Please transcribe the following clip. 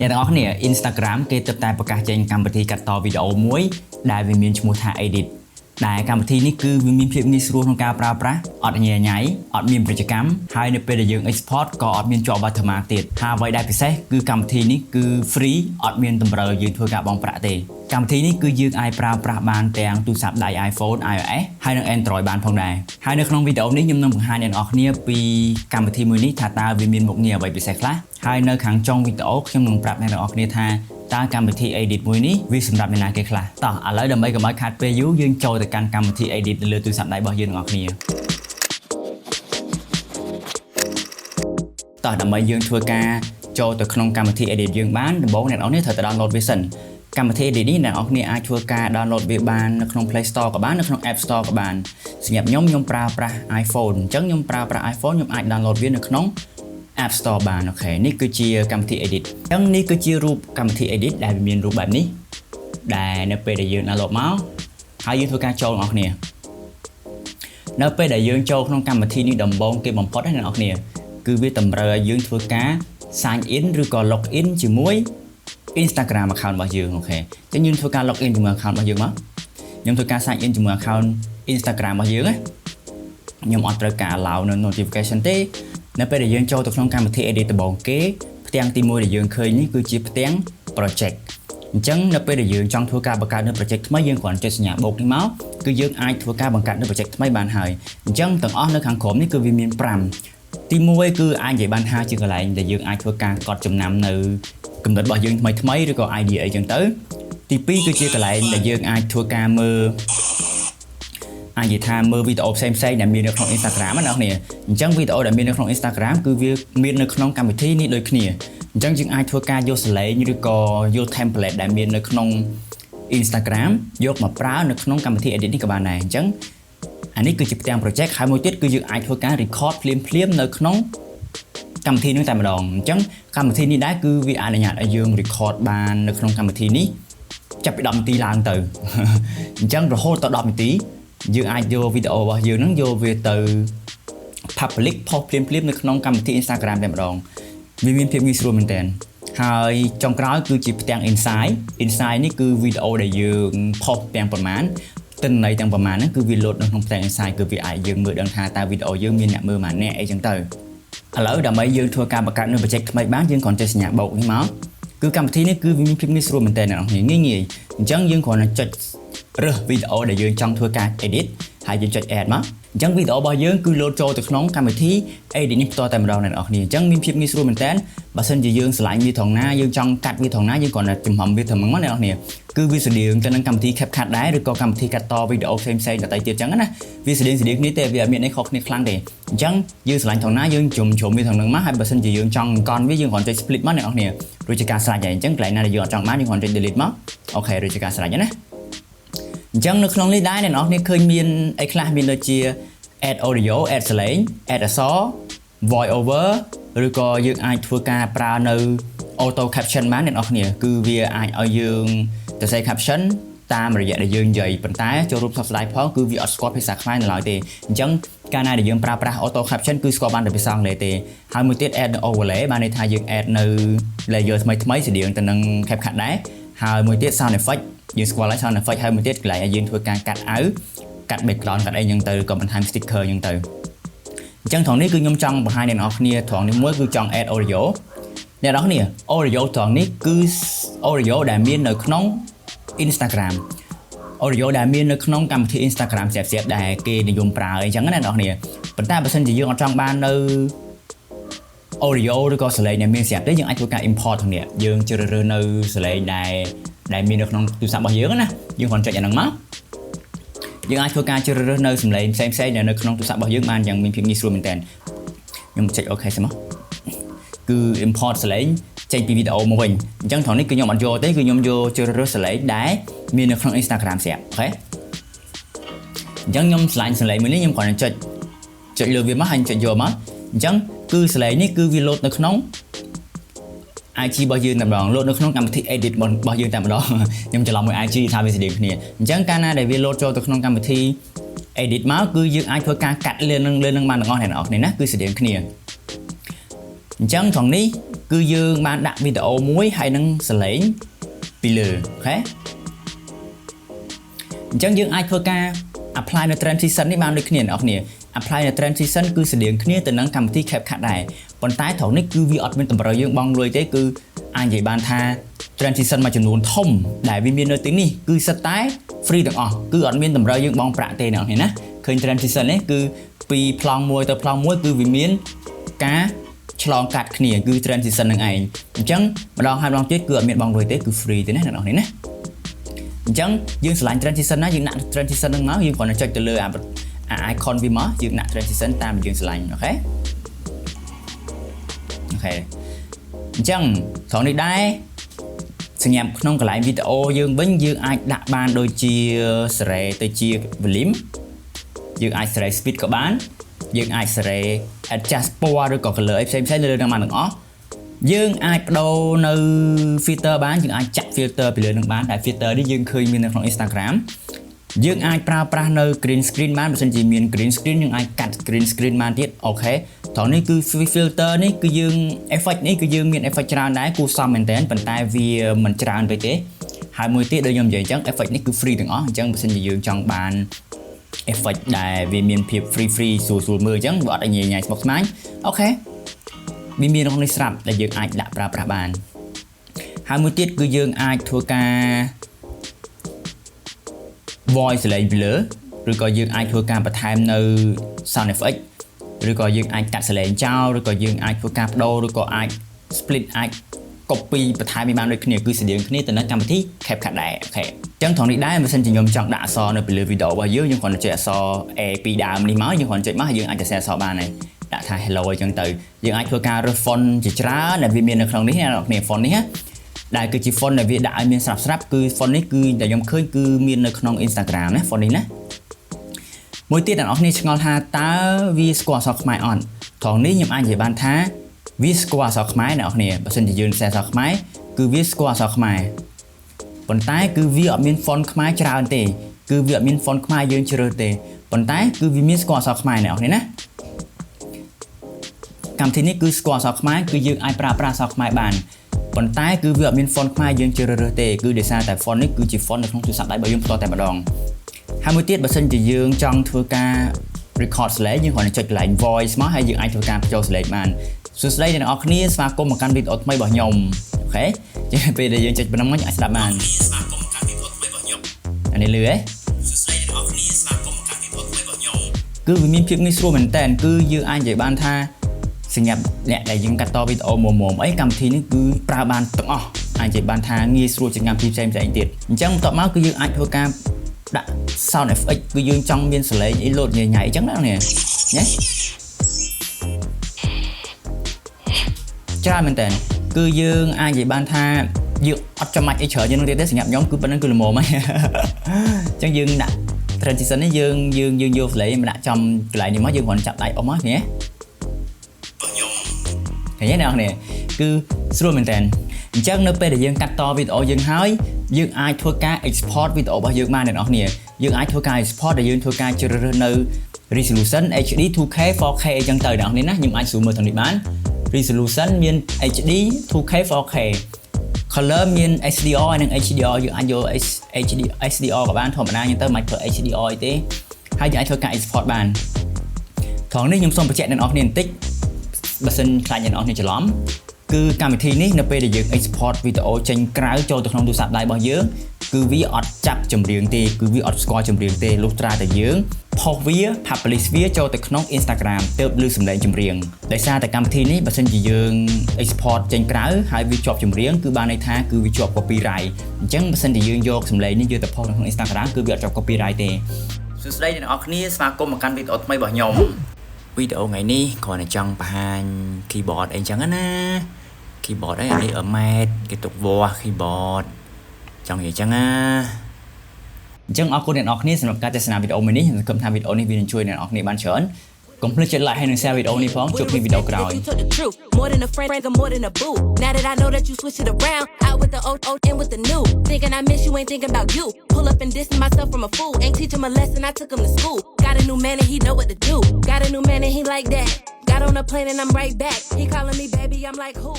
អ្នកទាំងអស់គ្នា Instagram គេទើបតែប្រកាសចេញកម្មវិធីកាត់តវីដេអូមួយដែលវាមានឈ្មោះថា Edit ដែលកម្មវិធីនេះគឺវាមានភាពងាយស្រួលក្នុងការប្រើប្រាស់អត់ញ៉ៃញ៉ៃអត់មានប្រតិកម្មហើយនៅពេលដែលយើង export ក៏អត់មានជាប់ watermark ទៀតហើយអ្វីដែលពិសេសគឺកម្មវិធីនេះគឺ free អត់មានតម្រូវយើងធ្វើការបង់ប្រាក់ទេកម្មវិធីនេះគឺយើងអាចប្រើប្រាស់បានទាំងទូរស័ព្ទដៃ iPhone iOS ហើយនិង Android បានផងដែរហើយនៅក្នុងវីដេអូនេះខ្ញុំនឹងបង្ហាញអ្នកនរគ្នាពីកម្មវិធីមួយនេះថាតើវាមានមុខងារអ្វីពិសេសខ្លះហើយនៅខាងចុងវីដេអូខ្ញុំនឹងប្រាប់អ្នកនរគ្នាថាតើកម្មវិធី Edit មួយនេះវាសម្រាប់អ្នកណាគេខ្លះតោះឥឡូវដើម្បីកុំឲ្យខាតពេលយូរយើងចូលទៅកាន់កម្មវិធី Edit នៅលើទូរស័ព្ទដៃរបស់យើងទាំងអស់គ្នាតោះដើម្បីយើងធ្វើការចូលទៅក្នុងកម្មវិធី Edit យើងបានដំបូងអ្នកនរគ្នាត្រូវតែ download វាសិនកម្មវិធី Edit នេះអ្នកនរគ្នាអាចធ្វើការ download វាបាននៅក្នុង Play Store ក៏បាននៅក្នុង App Store ក៏បានសម្រាប់ខ្ញុំប្រើប្រាស់ iPhone អញ្ចឹងខ្ញុំប្រើប្រាស់ iPhone ខ្ញុំអាច download វានៅក្នុង App Store បានអូខេនេះគឺជាកម្មវិធី Edit អញ្ចឹងនេះគឺជារូបកម្មវិធី Edit ដែលវាមានរូបបែបនេះដែលនៅពេលដែលយើង download មកហើយយើងធ្វើការចូលបងប្អូនគ្នានៅពេលដែលយើងចូលក្នុងកម្មវិធីនេះដំបូងគេបំផុតហ្នឹងបងប្អូនគ្នាគឺវាតម្រូវឲ្យយើងធ្វើការ sign in ឬក៏ log in ជាមួយ Instagram account របស់យើងអូខេអញ្ចឹងយើងធ្វើការ log in ជាមួយ account របស់យើងមកខ្ញុំធ្វើការ sign in ជាមួយ account Instagram របស់យើងណាខ្ញុំអត់ត្រូវការ allow នៅ notification ទេនៅពេលដែលយើងចូលទៅក្នុងកម្មវិធី Edit ដំបូងគេផ្ទាំងទី1ដែលយើងឃើញនេះគឺជាផ្ទាំង project អញ្ចឹងនៅពេលដែលយើងចង់ធ្វើការបង្កើតនៅ project ថ្មីយើងគ្រាន់ចុចសញ្ញាបូកនេះមកគឺយើងអាចធ្វើការបង្កើតនៅ project ថ្មីបានហើយអញ្ចឹងទាំងអស់នៅខាងក្រោមនេះគឺវាមាន5ទី1គឺអាចនិយាយបានថាជាកន្លែងដែលយើងអាចធ្វើការកត់ចំណាំនៅគំនិតរបស់យើងថ្មីឬក៏ idea អីចឹងទៅទី2គឺជាកន្លែងដែលយើងអាចធ្វើការមើលអាចនិយាយថាមើលវីដេអូផ្សេងៗដែលមាននៅក្នុង Instagram ណាអ្នកនាងអញ្ចឹងវីដេអូដែលមាននៅក្នុង Instagram គឺវាមាននៅក្នុងកម្មវិធីនេះដូចគ្នាអញ្ចឹងយើងអាចធ្វើការយកសលេងឬក៏យក template ដែលមាននៅក្នុង Instagram យកមកប្រើនៅក្នុងកម្មវិធី Edit នេះក៏បានដែរអញ្ចឹងអានេះគឺជាផ្ទាំង project ហើយមួយទៀតគឺយើងអាចធ្វើការ record ភ្លាមនៅក្នុងកម្មវិធីនេះតែម្ដងអញ្ចឹងកម្មវិធីនេះដែរគឺវាអនុញ្ញាតឲ្យយើង record បាននៅក្នុងកម្មវិធីនេះចាប់ពី10នាទីឡើងទៅអញ្ចឹងរហូតដល់10នាទីយើងអាចយកវីដេអូរបស់យើងហ្នឹងយកវាទៅ public post ភ្លាមនៅក្នុងកម្មវិធី Instagram តែម្ដងវាមានភាពងាយស្រួលមែនទែនហើយចុងក្រោយគឺជាផ្ទាំង inside នេះគឺវីដេអូដែលយើង post ទាំងប្រមាណទិន្នន័យទាំងប្រមាណហ្នឹងគឺវាលោតនៅក្នុងផ្ទាំង inside គឺវាអាចយើងមើលដឹងថាតើវីដេអូយើងមានអ្នកមើលប៉ុន្មានអ្នកអីចឹងទៅឥឡូវដើម្បីយើងធ្វើការបង្កើតនៅ project ថ្មីបានយើងគ្រាន់តែសញ្ញាបូកនេះមកគឺកម្មវិធីនេះគឺវាមានភាពងាយស្រួលមែនទែនអ្នកនរងាយអញ្ចឹងយើងគ្រាន់តែចុចរើសវីដេអូដែលយើងចង់ធ្វើការ edit ហើយយើងចុច add មកអញ្ចឹងវីដេអូរបស់យើងគឺលោតចូលទៅក្នុងកម្មវិធី edit នេះផ្ទាល់តែម្ដងអ្នកនរគ្នាអញ្ចឹងមានភាពងាយស្រួលមែនតើបើសិនជាយើងឆ្លាញ់វាត្រង់ណាយើងចង់កាត់វាត្រង់ណាយើងគ្រាន់តែចំហវាត្រឹមហ្នឹងអ្នកនរគ្នាគឺវាស្តៀងទៅនឹងកម្មវិធី CapCut ដែរឬក៏កម្មវិធីកាត់តវីដេអូផ្សេងៗដទៃទៀតអញ្ចឹងណាវាស្តៀងគ្នាទេវាអត់មានអីខុសគ្នាខ្លាំងទេអញ្ចឹងយើងឆ្លាញ់ត្រង់ណាយើងជុំវាត្រង់ហ្នឹងមកហើយបើសិនជាយើងចង់កន់វាយើងគ្រាន់តែ split មកអ្នកនរគ្នារួចជាការស្រេចហើយអញ្ចឹងកន្លែងណាដែលយើងអត់ចង់បានយើងគ្រាន់តែ delete មកអូខេរួចជាការស្រេចហើយណាអញ្ចឹងនៅក្នុងនេះដែរអ្នកនរគ្នាឃើញមានអីខ្លះមានដូចជា add audio add សលេង add អក្សរ voice over ឬក៏យើងអាចធ្វើការប្រើនៅ auto caption បានអ្នកនរគ្នាគឺវាអាចឲ្យយើងទៅសេ caption តាមរយៈដែលយើងនិយាយប៉ុន្តែចូលរូបសពស្ដាយផងគឺវាអត់ស្គាល់ភាសាខ្មែរនៅឡើយទេអញ្ចឹងកាលណាដែលយើងប្រើប្រាស់ auto caption គឺស្គាល់បានតែភាសាអង់គ្លេសទេហើយមួយទៀត add overlay បានន័យថាយើង add នៅ layer ថ្មីស្តៀងទៅនឹង CapCut ដែរហើយមួយទៀត sound effect យើងស្គាល់ហើយ sound effect ហើយមួយទៀតកន្លែងឲ្យយើងធ្វើការកាត់អាវកាត់ background កាត់អីចឹងទៅក៏បន្ថែម sticker ចឹងទៅអញ្ចឹងត្រង់នេះគឺខ្ញុំចង់បង្ហាញអ្នកនរគ្នាត្រង់នេះមួយគឺចង់ add audio អ្នកនរគ្នា audio ត្រង់នេះគឺ audio ដែលមាននៅក្នុង Instagram audio ដែលមាននៅក្នុងកម្មវិធី Instagram ស្រាប់ៗដែលគេនិយមប្រើអីចឹងណាអ្នកនរគ្នាប៉ុន្តែបើសិនជាយើងអត់ចង់បាននៅ audio ឬក៏សលេងដែលមានស្រាប់ទេយើងអាចធ្វើការ import ទាំងនេះយើងជ្រើសរើសនៅសលេងដែលមាននៅក្នុងទូរស័ព្ទរបស់យើងណាយើងគ្រាន់ចុចអាហ្នឹងមកយើងអាចធ្វើការជ្រើសរើសនៅសំឡេងផ្សេងៗនៅក្នុងទូរស័ព្ទរបស់យើងបានយ៉ាងមានភាពងាយស្រួលមែនតើខ្ញុំចុច OK សិនមកគឺ import សលេងចេញពីវីដេអូមកវិញអញ្ចឹងត្រង់នេះគឺខ្ញុំអត់យកទេគឺខ្ញុំយកជ្រើសរើសសលេងដែលមាននៅក្នុង Instagram ស្រាប់អូខេអញ្ចឹងខ្ញុំឆ្លាញ់សលេងមួយនេះខ្ញុំគ្រាន់តែចុចលើវាមកហើយចុចយកមកអញ្ចឹងគឺសលេងនេះគឺវាលោតនៅក្នុង IG របស់យើងតែម្ដងលោតនៅក្នុងកម្មវិធី edit របស់យើងតែម្ដងខ្ញុំច្រឡំមួយ IG ថាវាស្តៀងគ្នាអញ្ចឹងកាលណាដែលវាលោតចូលទៅក្នុងកម្មវិធី edit មកគឺយើងអាចធ្វើការកាត់លើនឹងបានទាំងអស់អ្នកនរគ្នាណាគឺស្តៀងគ្នា ចឹងត្រង់នេះគឺយើងបានដាក់វីដេអូមួយហើយនឹងសលេងពីលើអូខេអញ្ចឹងយើងអាចធ្វើការ apply នៅ transition នេះបានដូចគ្នាអ្នកនរគ្នា apply នៅ transition គឺស្តៀងគ្នាទៅនឹងកម្មវិធី CapCut ដែរប៉ុន្តែត្រង់នេះគឺវាអត់មានតម្រូវយើងបង់លុយទេគឺអាចនិយាយបានថា transition មួយចំនួនធំដែលវាមាននៅទីនេះគឺសិតតែ free ទាំងអស់គឺអត់មានតម្រូវយើងបង់ប្រាក់ទេអ្នកនរគ្នាណាឃើញ transition នេះគឺពីប្លង់មួយទៅប្លង់មួយគឺវាមានការឆ្លងកាត់គ្នាគឺ transition នឹងឯងអញ្ចឹងម្ដងហើយម្ដងទៀតគឺអត់មានបង់លុយទេគឺ free ទេណាអ្នកនរគ្នាណាអញ្ចឹងយើងឆ្លាញ់ transition ណាយើងដាក់ transition ហ្នឹងមកយើងគ្រាន់តែចុចទៅលើ icon វាមកយើងដាក់ transition តាមយើងឆ្លាញ់អូខេអញ្ចឹងត្រង់នេះដែរសម្រាប់ក្នុងកន្លែងវីដេអូយើងវិញយើងអាចដាក់បានដូចជាសេរីទៅជា volume យើងអាចសេរី speed ក៏បានយើងអាចសេរី adjust ពណ៌ឬក៏ color ផ្សេងៗនៅលើនឹងបានទាំងអស់យើងអាចបដូរនៅ filter បានយើងអាចចាក់ filter ពីលើនឹងបានតែ filter នេះយើងឃើញមាននៅក្នុង Instagram យើងអាចប្រើប្រាស់នៅ green screen បានបើសិនជាមាន green screen យើងអាចកាត់ green screen បានទៀតអូខេត្រង់នេះគឺ filter នេះគឺយើង effect នេះគឺយើងមាន effect ច្រើនដែរគួរសមមែនតើប៉ុន្តែវាមិនច្រើនពេកទេហើយមួយទៀតដូចខ្ញុំនិយាយអញ្ចឹង effect នេះគឺ free ទាំងអស់អញ្ចឹងបើសិនជាយើងចង់បាន effect ដែលវាមានភាព free ស្រួលមើលអញ្ចឹងវាអត់ឲ្យញ៉ៃស្មុគស្មាញអូខេវាមានក្នុងនេះស្រាប់ដែលយើងអាចដាក់ប្រើប្រាស់បានហើយមួយទៀតគឺយើងអាចធ្វើការ voice សលេងពីលើឬក៏យើងអាចធ្វើការបន្ថែមនៅ sound effect ឬក៏យើងអាចកាត់សលេងចោលឬក៏យើងអាចធ្វើការបដូរឬក៏អាច split អាច copy បន្ថែមបានដូចគ្នាគឺស្តៀងគ្នាទៅនឹងកម្មវិធី CapCut ដែរអូខេអញ្ចឹងត្រង់នេះដែរបើសិនជាខ្ញុំចង់ដាក់អក្សរនៅពីលើវីដេអូរបស់យើងគ្រាន់តែចុចអក្សរ A ពីដើមនេះមកយើងគ្រាន់តែចុចមកហើយយើងអាចសរសេរអក្សរបានហើយដាក់ថា hello អញ្ចឹងទៅយើងអាចធ្វើការរើស font ជាច្រើនដែលវាមាននៅក្នុងនេះអ្នកនរគ្នា font នេះណាដែលគឺជា font ដែលវាដាក់ឲ្យមានស្រាប់គឺ font នេះគឺដែលខ្ញុំឃើញគឺមាននៅក្នុង Instagram ណា font នេះណាមួយទៀតអ្នកនរគ្នាឆ្ងល់ថាតើវាស្គាល់អក្សរខ្មែរអត់ត្រង់នេះខ្ញុំអាចនិយាយបានថាវាស្គាល់អក្សរខ្មែរអ្នកនរគ្នាបើសិនជាយើងសរសេរអក្សរខ្មែរគឺវាស្គាល់អក្សរខ្មែរប៉ុន្តែគឺវាអត់មាន font ខ្មែរច្រើនទេគឺវាអត់មាន font ខ្មែរយើងជ្រើសទេប៉ុន្តែគឺវាមានស្គាល់អក្សរខ្មែរអ្នកនរគ្នាណាកម្មវិធីនេះគឺស្គាល់អក្សរខ្មែរគឺយើងអាចប្រើប្រាស់អក្សរខ្មែរបានប៉ុន្តែគឺវាអត់មាន font ខ្មែរយើងជ្រើសរើសទេគឺដោយសារតែ font នេះគឺជា font នៅក្នុងទូរស័ព្ទដៃរបស់យើងផ្ទាល់តែម្ដងហើយមួយទៀតបើសិនជាយើងចង់ធ្វើការ record សលេងយើងគ្រាន់តែចុចកន្លែង voice មកហើយយើងអាចធ្វើការបញ្ចូលសលេងបានសួស្តីអ្នកនរគ្នាស្វាគមន៍មកកាន់វីដេអូថ្មីរបស់ខ្ញុំអូខេចឹងពេលដែលយើងចុចប៉ុណ្ណឹងមកអាចស្ដាប់បានស្វាគមន៍មកកាន់វីដេអូថ្មីរបស់ខ្ញុំអានេះលឺហ៎សួស្តីអ្នកនរគ្នាស្វាគមន៍មកកាន់វីដេអូថ្មីរបស់ខ្ញុំគឺវាមានភាពងាយស្រួលមែនតើគឺយើងអាចនិយាយបានថាសម្រាប់អ្នកដែលយើងកាត់តវីដេអូមុំអីកម្មវិធីនេះគឺប្រើបានទាំងអស់អាចនិយាយបានថាងាយស្រួលជាងកម្មវិធីផ្សេងៗទៀតអញ្ចឹងបន្ទាប់មកគឺយើងអាចធ្វើការដាក់ sound effect គឺយើងចង់មានសលេងអីលោតញ៉ៃអញ្ចឹងណានេះញ៉េច្រើនមែនតើគឺយើងអាចនិយាយបានថាយើងអត់ចាំបាច់អីច្រើនជាងនោះទៀតទេសម្រាប់ខ្ញុំគឺប៉ុណ្្នឹងគឺល្មមហើយអញ្ចឹងយើងដាក់ transition នេះយើងយកសលេងមកដាក់ចំកន្លែងនេះមកយើងគ្រាន់ចាប់ដៃអស់មកនេះឃើញទេអ្នកនរគ្នាគឺស្រួលមែនតើអញ្ចឹងនៅពេលដែលយើងកាត់តវីដេអូយើងហើយយើងអាចធ្វើការ export វីដេអូរបស់យើងបានអ្នកនរគ្នាយើងអាចធ្វើការ export ដែលយើងធ្វើការជ្រើសរើសនៅ resolution HD 2K 4K អីចឹងទៅអ្នកនរគ្នាណាខ្ញុំអាចស្រួលមើលទាំងនេះបាន resolution មាន HD 2K 4K color មាន HDR និង HDR យើងអាចយក HDR ក៏បានធម្មតាចឹងទៅមិនធ្វើ HDR អីទេហើយយើងអាចធ្វើការ export បានត្រង់នេះខ្ញុំសូមបញ្ជាក់អ្នកនរគ្នាបន្តិចបើសិនខ្លាចអ្នកនរគ្នាច្រឡំគឺកម្មវិធីនេះនៅពេលដែលយើង export វីដេអូចេញក្រៅចូលទៅក្នុងទូរស័ព្ទដៃរបស់យើងគឺវាអត់ចាប់ចម្រៀងទេគឺវាអត់ស្គាល់ចម្រៀងទេលុះត្រាតែយើងផុសវា publish វាចូលទៅក្នុង Instagram ទើបឮសំឡេងចម្រៀងដោយសារតែកម្មវិធីនេះបើសិនជាយើង export ចេញក្រៅហើយវាជាប់ចម្រៀងគឺបានន័យថាគឺវាជាប់ copyright អញ្ចឹងបើសិនជាយើងយកសំឡេងនេះយកទៅផុសនៅក្នុង Instagram គឺវាអត់ជាប់ copyright ទេសួស្តីអ្នកនរគ្នាស្វាគមន៍មកកាន់វីដេអូថ្មីរបស់ខ្ញុំវីដេអូថ្ងៃនេះគ្រាន់តែចង់បង្ហាញ keyboard អីចឹងណា keyboard អីអានេះ Mac គេទុក voice keyboard ចង់និយាយចឹងណាអញ្ចឹងអរគុណអ្នកនរគ្នាសម្រាប់ការទស្សនាវីដេអូមួយនេះខ្ញុំសង្ឃឹមថាវីដេអូនេះវានឹងជួយអ្នកនរគ្នាបានច្រើនកុំភ្លេចចុច like ហើយនិង share វីដេអូនេះផងជួបគ្នាវីដេអូក្រោយ More than a friend, more than a boo. Now that I know that you switch it around, out with the old in with the new. Thinking I miss you, ain't thinking about you. Pull up and dissing myself from a fool. Ain't teach him a lesson, I took him to school. Got a new man and he know what to do. Got a new man and he like that. Got on a plane and I'm right back. He calling me baby, I'm like, who?